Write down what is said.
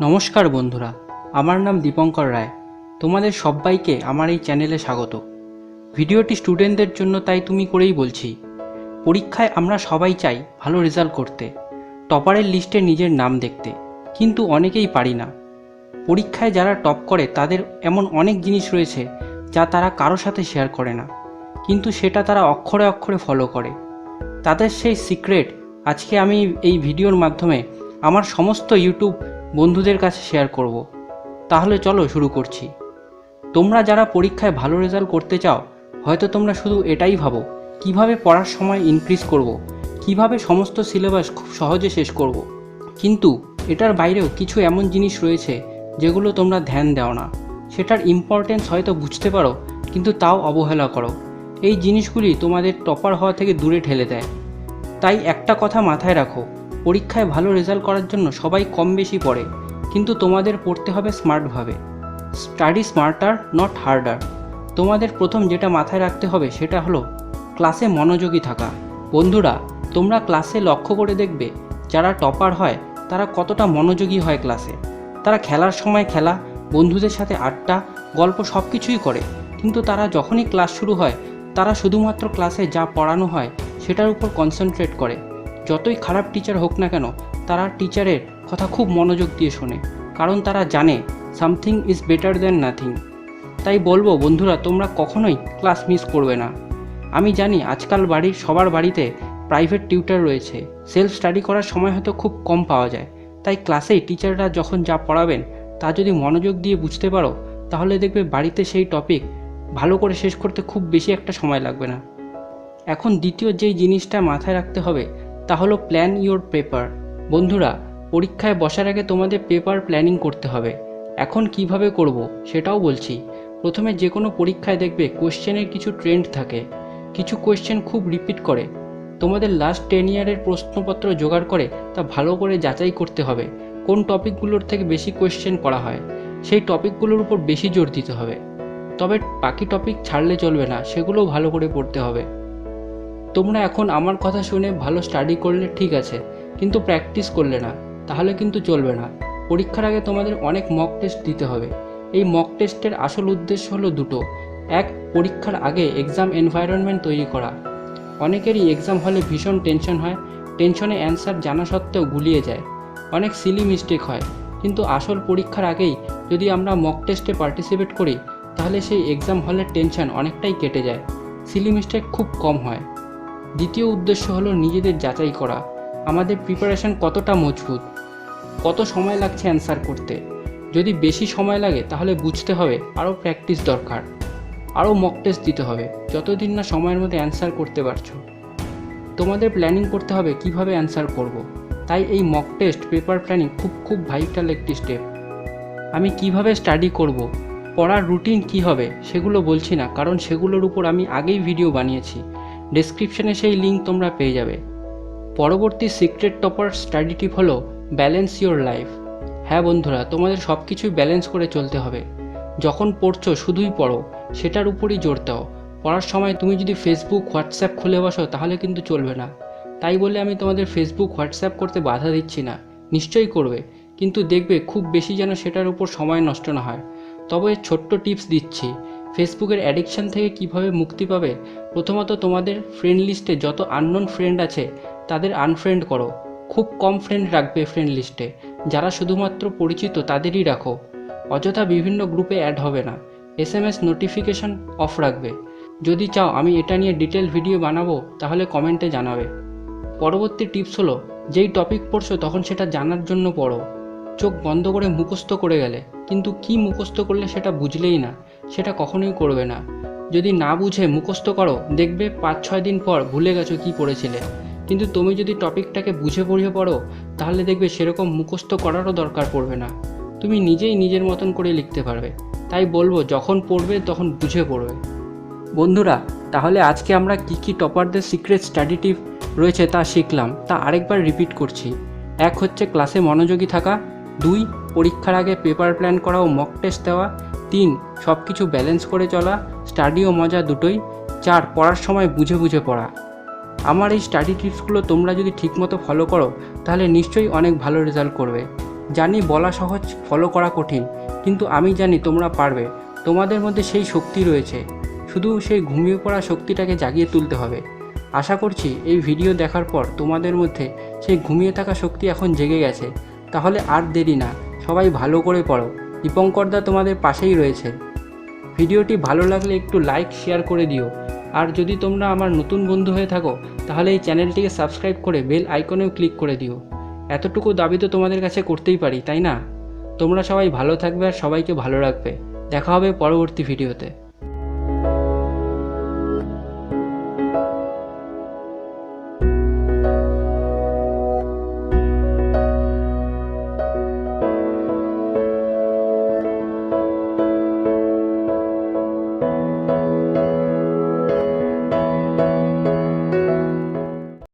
নমস্কার বন্ধুরা, আমার নাম দীপঙ্কর রায়। তোমাদের সবাইকে আমার এই চ্যানেলে স্বাগত। ভিডিওটি স্টুডেন্টদের জন্য, তাই তুমি করেই বলছি। পরীক্ষায় আমরা সবাই চাই ভালো রেজাল্ট করতে, টপারের লিস্টে নিজের নাম দেখতে, কিন্তু অনেকেই পারি না। পরীক্ষায় যারা টপ করে তাদের এমন অনেক জিনিস রয়েছে যা তারা কারো সাথে শেয়ার করে না, কিন্তু সেটা তারা অক্ষরে অক্ষরে ফলো করে। তাদের সেই সিক্রেট আজকে আমি এই ভিডিওর মাধ্যমে আমার সমস্ত ইউটিউব বন্ধুদের কাছে শেয়ার করব। তাহলে চলো শুরু করছি। তোমরা যারা পরীক্ষায় ভালো রেজাল্ট করতে চাও, হয়তো তোমরা শুধু এটাই ভাবো কিভাবে পড়ার সময় ইনক্রিজ করব, কিভাবে সমস্ত সিলেবাস খুব সহজে শেষ করব। কিন্তু এটার বাইরেও কিছু এমন জিনিস রয়েছে যেগুলো তোমরা ধ্যান দাও না। সেটার ইম্পর্টেন্স হয়তো বুঝতে পারো, কিন্তু তাও অবহেলা করো। এই জিনিসগুলি তোমাদের টপার হওয়া থেকে দূরে ঠেলে দেয়। তাই একটা কথা মাথায় রাখো, পরীক্ষায় ভালো রেজাল্ট করার জন্য সবাই কম বেশি পড়ে, কিন্তু তোমাদের পড়তে হবে স্মার্টভাবে। Study smarter, not harder. তোমাদের প্রথম যেটা মাথায় রাখতে হবে সেটা হলো ক্লাসে মনোযোগী থাকা। বন্ধুরা, তোমরা ক্লাসে লক্ষ্য করে দেখবে যারা টপার হয় তারা কতটা মনোযোগী হয় ক্লাসে। তারা খেলার সময় খেলা, বন্ধুদের সাথে আড্ডা, গল্প সব কিছুই করে, কিন্তু তারা যখনই ক্লাস শুরু হয় তারা শুধুমাত্র ক্লাসে যা পড়ানো হয় সেটার উপর কনসেন্ট্রেট করে। যতই খারাপ টিচার হোক না কেন, তারা টিচারের কথা খুব মনোযোগ দিয়ে শোনে, কারণ তারা জানে something is better than nothing. তাই বলবো বন্ধুরা, তোমরা কখনোই ক্লাস মিস করবে না। আমি জানি আজকাল সবার বাড়িতে প্রাইভেট টিউটর রয়েছে, সেলফ স্টাডি করার সময় হয়তো খুব কম পাওয়া যায়। তাই ক্লাসেই টিচাররা যখন যা পড়াবেন তা যদি মনোযোগ দিয়ে বুঝতে পারো, তাহলে দেখবে বাড়িতে সেই টপিক ভালো করে শেষ করতে খুব বেশি একটা সময় লাগবে না। এখন দ্বিতীয় যেই জিনিসটা মাথায় রাখতে হবে তা হলো প্ল্যান ইওর পেপার। বন্ধুরা, পরীক্ষায় বসার আগে তোমাদের পেপার প্ল্যানিং করতে হবে। এখন কিভাবে করব সেটাও বলছি। প্রথমে যে কোনো পরীক্ষায় দেখবে কোশ্চেনের কিছু ট্রেন্ড থাকে, কিছু কোশ্চেন খুব রিপিট করে। তোমাদের লাস্ট 10 ইয়ারের প্রশ্নপত্র জোগাড় করে তা ভালো করে যাচাই করতে হবে কোন টপিকগুলোর থেকে বেশি কোশ্চেন করা হয়, সেই টপিকগুলোর উপর বেশি জোর দিতে হবে। তবে বাকি টপিক ছাড়লে চলবে না, সেগুলোও ভালো করে পড়তে হবে। তোমরা এখন আমার কথা শুনে ভালো স্টাডি করলে ঠিক আছে, কিন্তু প্র্যাকটিস করলে না, তাহলে কিন্তু চলবে না। পরীক্ষার আগে তোমাদের অনেক মক টেস্ট দিতে হবে। এই মক টেস্টের আসল উদ্দেশ্য হলো দুটো। এক, পরীক্ষার আগে এক্সাম এনভায়রনমেন্ট তৈরি করা। অনেকেরই এক্সাম হলে ভীষণ টেনশন হয়, টেনশনে অ্যান্সার জানা সত্ত্বেও গুলিয়ে যায়, অনেক সিলি মিস্টেক হয়। কিন্তু আসল পরীক্ষার আগেই যদি আমরা মক টেস্টে পার্টিসিপেট করি, তাহলে সেই এক্সাম হলের টেনশন অনেকটাই কেটে যায়, সিলি মিস্টেক খুব কম হয়। দ্বিতীয় উদ্দেশ্য হলো নিজেদের যাচাই করা, আমাদের প্রিপারেশন কতটা মজবুত, কত সময় লাগছে অ্যান্সার করতে। যদি বেশি সময় লাগে তাহলে বুঝতে হবে আরও প্র্যাকটিস দরকার, আরও মক টেস্ট দিতে হবে, যতদিন না সময়ের মধ্যে অ্যান্সার করতে পারছো। তোমাদের প্ল্যানিং করতে হবে কিভাবে অ্যান্সার করব। তাই এই মক টেস্ট, পেপার প্ল্যানিং খুব ভাইটাল একটি স্টেপ। আমি কিভাবে স্টাডি করব, পড়ার রুটিন কি হবে সেগুলো বলছি না, কারণ সেগুলোর উপর আমি আগেই ভিডিও বানিয়েছি। ডেসক্রিপশনে সেই লিঙ্ক তোমরা পেয়ে যাবে। পরবর্তী সিক্রেট টপার স্টাডি টিপ হলো ব্যালেন্স ইওর লাইফ। হ্যাঁ বন্ধুরা, তোমাদের সব কিছুই ব্যালেন্স করে চলতে হবে। যখন পড়ছো শুধুই পড়ো, সেটার উপরই জোর দাও। পড়ার সময় তুমি যদি ফেসবুক, হোয়াটসঅ্যাপ খুলে বসো তাহলে কিন্তু চলবে না। তাই বলে আমি তোমাদের ফেসবুক, হোয়াটসঅ্যাপ করতে বাধা দিচ্ছি না, নিশ্চয়ই করবে, কিন্তু দেখবে খুব বেশি যেন সেটার উপর সময় নষ্ট না হয়। তবে ছোট্ট টিপস দিচ্ছি, ফেসবুকের অ্যাডিকশান থেকে কিভাবে মুক্তি পাবে। প্রথমত, তোমাদের ফ্রেন্ড লিস্টে যত আননোন ফ্রেন্ড আছে তাদের আনফ্রেন্ড করো। খুব কম ফ্রেন্ড রাখবে ফ্রেন্ড লিস্টে, যারা শুধুমাত্র পরিচিত তাদেরই রাখো। অযথা বিভিন্ন গ্রুপে অ্যাড হবে না। SMS নোটিফিকেশান অফ রাখবে। যদি চাও আমি এটা নিয়ে ডিটেল ভিডিও বানাবো তাহলে কমেন্টে জানাবে। পরবর্তী টিপস হলো, যেই টপিক পড়ছো তখন সেটা জানার জন্য পড়ো। চোখ বন্ধ করে মুখস্থ করে গেলে, কিন্তু কি মুখস্থ করলে সেটা বুঝলেই না, সেটা কখনোই করবে না। যদি না বুঝে মুখস্থ করো, দেখবে 5-6 দিন পর ভুলে গেছো কি পড়েছিলে। কিন্তু তুমি যদি টপিকটাকে বুঝে পড়ে পড়ো, তাহলে দেখবে সেরকম মুখস্থ করারও দরকার পড়বে না, তুমি নিজেই নিজের মতন করে লিখতে পারবে। তাই বলবো, যখন পড়বে তখন বুঝে পড়বে। বন্ধুরা, তাহলে আজকে আমরা কী টপারদের সিক্রেট স্টাডি টিপ রয়েছে তা শিখলাম, তা আরেকবার রিপিট করছি। 1 হচ্ছে ক্লাসে মনোযোগী থাকা। 2, পরীক্ষার আগে পেপার প্ল্যান করা ও মক টেস্ট দেওয়া। 3, সব কিছু ব্যালেন্স করে চলা, স্টাডি ও মজা দুটোই। 4, পড়ার সময় বুঝে বুঝে পড়া। আমার এই স্টাডি টিপসগুলো তোমরা যদি ঠিকমতো ফলো করো তাহলে নিশ্চয়ই অনেক ভালো রেজাল্ট করবে। জানি বলা সহজ, ফলো করা কঠিন, কিন্তু আমি জানি তোমরা পারবে। তোমাদের মধ্যে সেই শক্তি রয়েছে, শুধু সেই ঘুমিয়ে পড়া শক্তিটাকে জাগিয়ে তুলতে হবে। আশা করছি এই ভিডিও দেখার পর তোমাদের মধ্যে সেই ঘুমিয়ে থাকা শক্তি এখন জেগে গেছে। তাহলে আর দেরি না, সবাই ভালো করে পড়ো। দীপঙ্করদা তোমাদের পাশেই রয়েছে। ভিডিওটি ভালো লাগলে একটু লাইক শেয়ার করে দিও। আর যদি তোমরা আমার নতুন বন্ধু হয়ে থাকো তাহলে এই চ্যানেলটিকে সাবস্ক্রাইব করে বেল আইকনেও ক্লিক করে দিও। এতটুকু দাবি তো তোমাদের কাছে করতেই পারি, তাই না? তোমরা সবাই ভালো থাকবে আর সবাইকে ভালো রাখবে। দেখা হবে পরবর্তী ভিডিওতে।